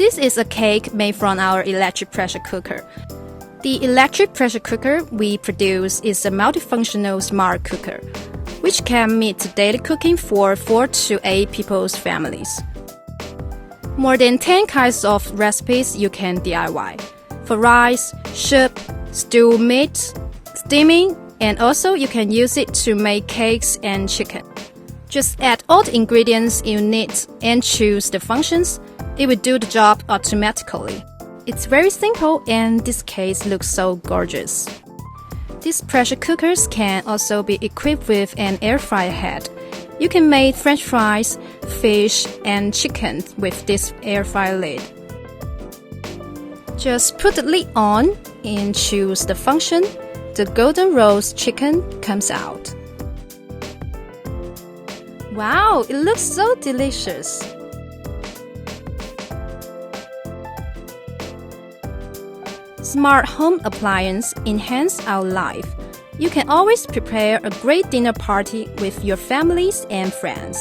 This is a cake made from our electric pressure cooker. The electric pressure cooker we produce is a multifunctional smart cooker, which can meet daily cooking for 4 to 8 people's families. More than 10 kinds of recipes you can DIY, for rice, soup, stew meat, steaming, and also you can use it to make cakes and chicken. Just add all the ingredients you need and choose the functions. It will do the job automatically. It's very simple and this cake looks so gorgeous. These pressure cookers can also be equipped with an air fryer head. You can make French fries, fish, and chicken with this air fryer lid. Just put the lid on and choose the function. The golden roast chicken comes out. Wow, it looks so delicious! Smart home appliances enhance our life. You can always prepare a great dinner party with your families and friends.